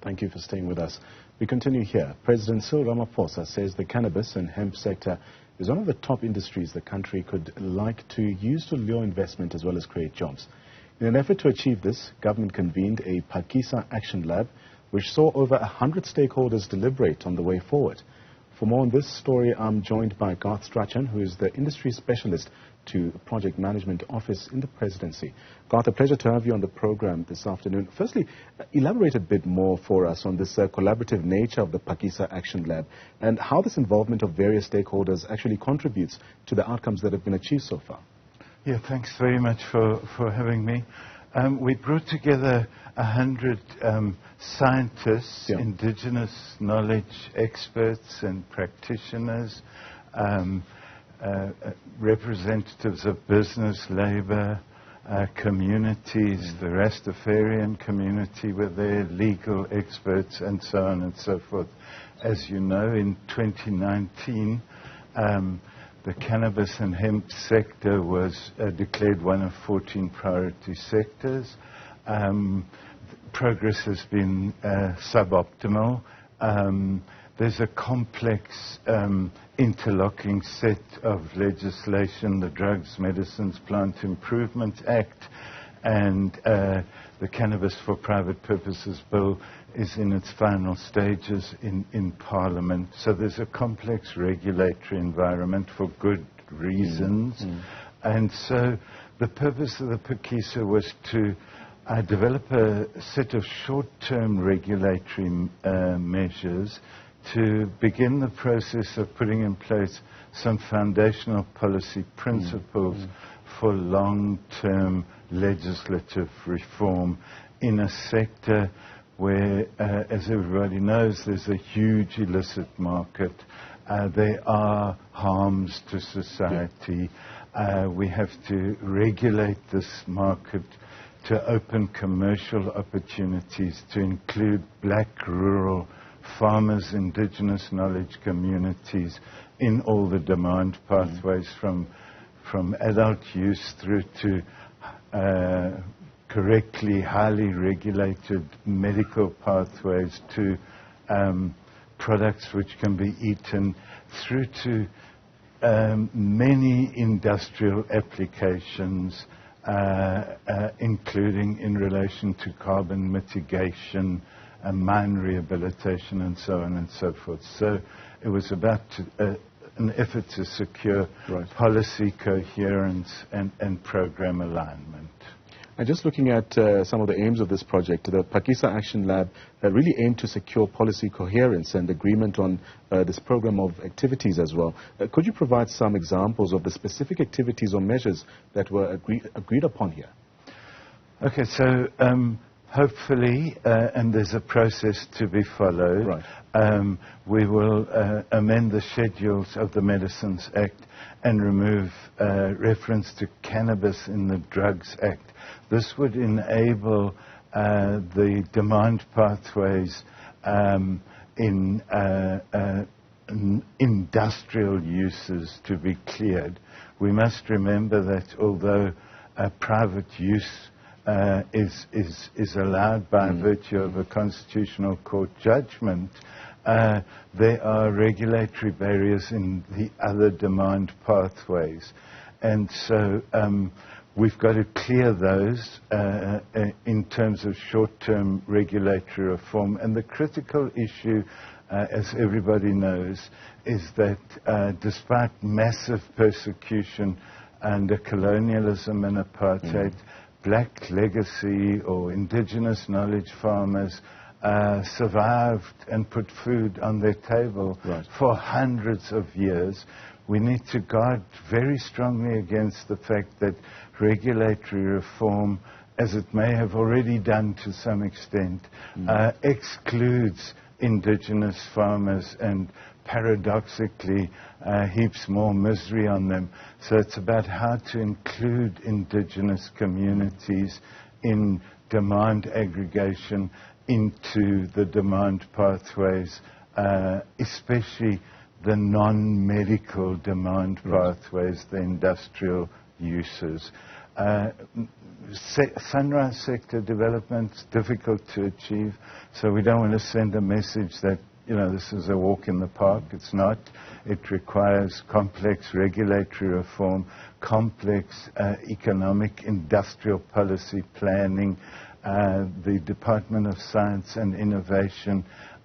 Thank you for staying with us. We continue here. President Cyril Ramaphosa says the cannabis and hemp sector is one of the top industries the country could like to use to lure investment as well as create jobs. In an effort to achieve this, government convened a Phakisa Action Lab, which saw over 100 stakeholders deliberate on the way forward. For more on this story, I'm joined by Garth Strachan, who is the industry specialist to the Project Management Office in the Presidency. Garth, a pleasure to have you on the program this afternoon. Firstly, elaborate a bit more for us on this collaborative nature of the Phakisa Action Lab and how this involvement of various stakeholders actually contributes to the outcomes that have been achieved so far. Yeah, thanks very much for having me. We brought together 100 scientists, indigenous knowledge experts and practitioners, representatives of business, labor, communities, the Rastafarian community were there, legal experts, and so on and so forth. As you know, in 2019, the cannabis and hemp sector was declared one of 14 priority sectors. Progress has been suboptimal. There's a complex interlocking set of legislation, the Drugs, Medicines, Plant Improvement Act, and the Cannabis for Private Purposes Bill is in its final stages in Parliament. So there's a complex regulatory environment for good reasons. And so the purpose of the Phakisa was to develop a set of short-term regulatory measures to begin the process of putting in place some foundational policy principles for long-term legislative reform in a sector where, as everybody knows, there's a huge illicit market. There are harms to society. We have to regulate this market to open commercial opportunities, to include black rural farmers, indigenous knowledge communities in all the demand pathways from adult use through to correctly, highly regulated medical pathways to products which can be eaten through to many industrial applications, including in relation to carbon mitigation, mine rehabilitation, and so on and so forth. So it was about an effort to secure policy coherence and program alignment. And just looking at some of the aims of this project, the Phakisa Action Lab really aimed to secure policy coherence and agreement on this program of activities as well. Could you provide some examples of the specific activities or measures that were agreed upon here? Okay, so hopefully, and there's a process to be followed, we will amend the schedules of the Medicines Act and remove reference to cannabis in the Drugs Act. This would enable the demand pathways in industrial uses to be cleared. We must remember that although private use is allowed by virtue of a constitutional court judgment, there are regulatory barriers in the other demand pathways. And so we've got to clear those in terms of short-term regulatory reform. And the critical issue, as everybody knows, is that despite massive persecution under colonialism and apartheid, black legacy or indigenous knowledge farmers survived and put food on their table for hundreds of years. We need to guard very strongly against the fact that regulatory reform, as it may have already done to some extent, excludes indigenous farmers and paradoxically heaps more misery on them. So it's about how to include indigenous communities in demand aggregation into the demand pathways, especially the non-medical demand pathways, the industrial uses. sunrise sector development is difficult to achieve, so we don't want to send a message that, this is a walk in the park. It's not. It requires complex regulatory reform, complex economic, industrial policy planning. The Department of Science and Innovation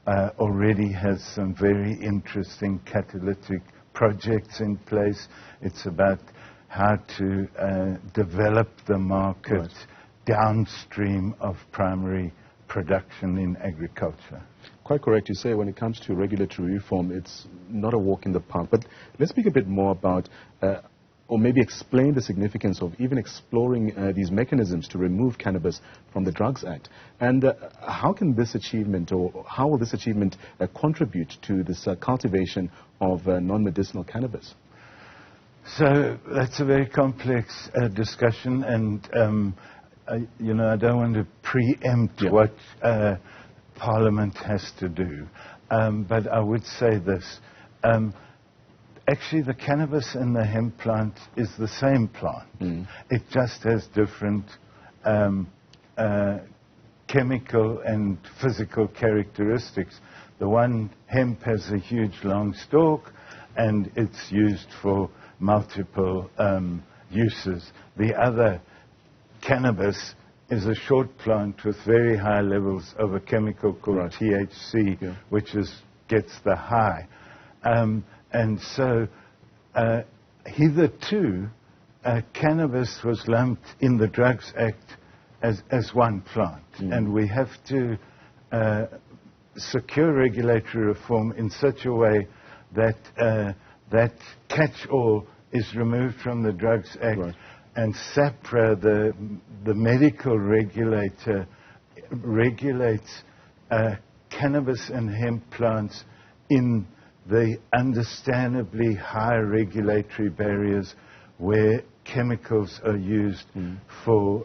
already has some very interesting catalytic projects in place. It's about how to develop the market downstream of primary production in agriculture. Quite correct. You say when it comes to regulatory reform, it's not a walk in the park. But let's speak a bit more about, or maybe explain the significance of even exploring these mechanisms to remove cannabis from the Drugs Act. And how can this achievement, or how will this achievement contribute to this cultivation of non-medicinal cannabis? So that's a very complex discussion, and I don't want to preempt what Parliament has to do, but I would say this. Actually, the cannabis and the hemp plant is the same plant. It just has different chemical and physical characteristics. The one, hemp, has a huge long stalk, and it's used for multiple uses. The other, cannabis, is a short plant with very high levels of a chemical called THC, which gets the high. And so, hitherto, cannabis was lumped in the Drugs Act as one plant. And we have to secure regulatory reform in such a way that that catch-all is removed from the Drugs Act, and SAPRA, the medical regulator, regulates cannabis and hemp plants in the understandably high regulatory barriers where chemicals are used for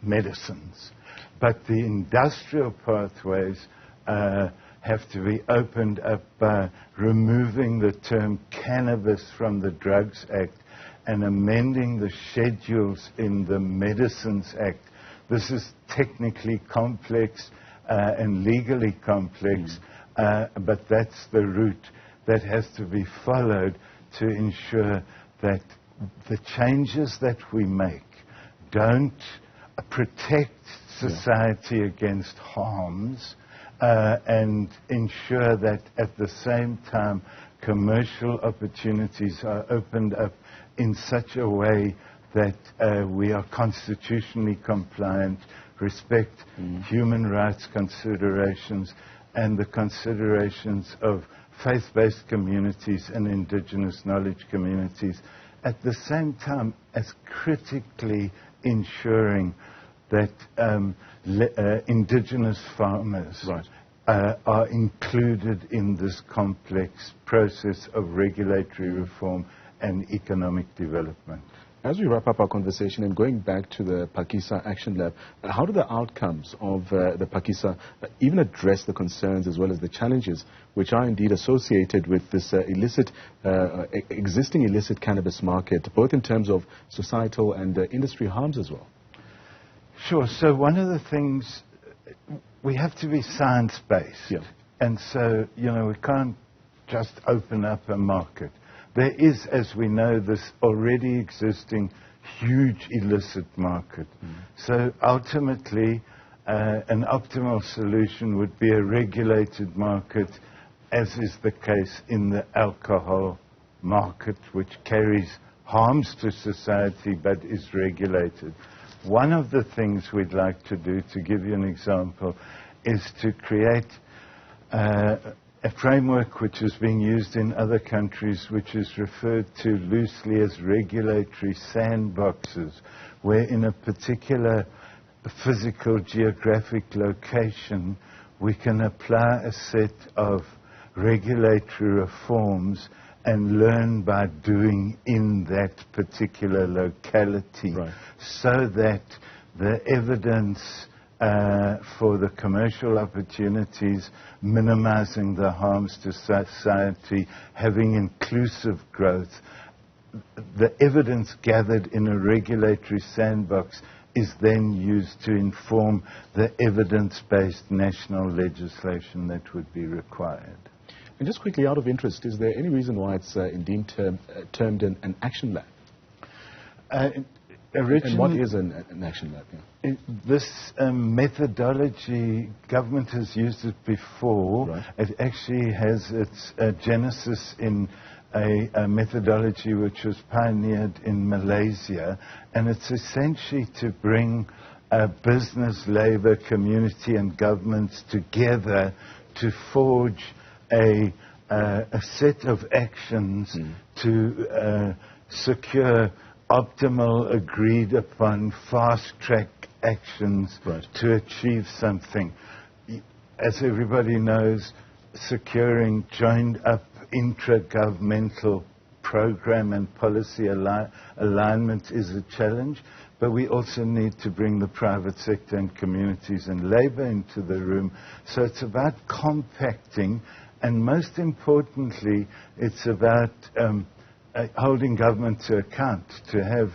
medicines. But the industrial pathways have to be opened up by removing the term cannabis from the Drugs Act and amending the schedules in the Medicines Act. This is technically complex and legally complex, but that's the route that has to be followed to ensure that the changes that we make don't protect society against harms, and ensure that at the same time commercial opportunities are opened up in such a way that we are constitutionally compliant, respect human rights considerations and the considerations of faith-based communities and indigenous knowledge communities, at the same time as critically ensuring that indigenous farmers are included in this complex process of regulatory reform and economic development. As we wrap up our conversation and going back to the Phakisa Action Lab, how do the outcomes of the Phakisa even address the concerns as well as the challenges which are indeed associated with this existing illicit cannabis market, both in terms of societal and industry harms as well? Sure. So one of the things, we have to be science-based. And so, we can't just open up a market. There is, as we know, this already existing huge illicit market. So ultimately, an optimal solution would be a regulated market, as is the case in the alcohol market, which carries harms to society but is regulated. One of the things we'd like to do, to give you an example, is to create a framework which is being used in other countries, which is referred to loosely as regulatory sandboxes, where in a particular physical geographic location we can apply a set of regulatory reforms and learn by doing in that particular locality, so that the evidence for the commercial opportunities, minimizing the harms to society, having inclusive growth, the evidence gathered in a regulatory sandbox is then used to inform the evidence-based national legislation that would be required. And just quickly, out of interest, is there any reason why it's indeed termed an action lab? And what is an action lab? Yeah? This methodology, government has used it before. Right. It actually has its genesis in a methodology which was pioneered in Malaysia, and it's essentially to bring business, labor, community and governments together to forge a set of actions to secure optimal, agreed upon, fast-track actions to achieve something. As everybody knows, securing joined-up intra-governmental program and policy alignment is a challenge, but we also need to bring the private sector and communities and labor into the room. So it's about compacting, and most importantly, it's about holding government to account, to have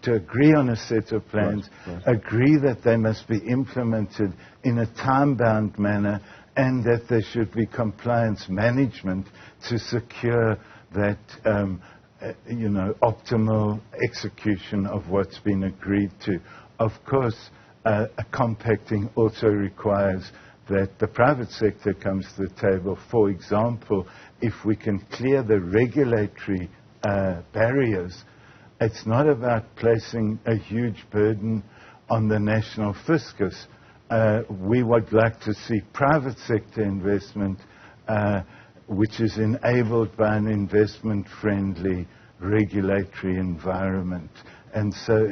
to agree on a set of plans, agree that they must be implemented in a time-bound manner, and that there should be compliance management to secure that optimal execution of what's been agreed to. Of course, compacting also requires that the private sector comes to the table. For example, if we can clear the regulatory barriers, it's not about placing a huge burden on the national fiscus. We would like to see private sector investment, which is enabled by an investment-friendly regulatory environment. And so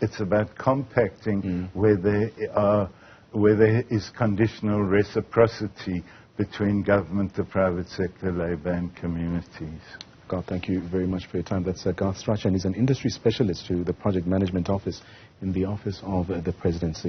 it's about compacting where there is conditional reciprocity between government, the private sector, labor and communities. Garth, thank you very much for your time. That's Garth Strachan. He's an industry specialist to the Project Management Office in the Office of the Presidency.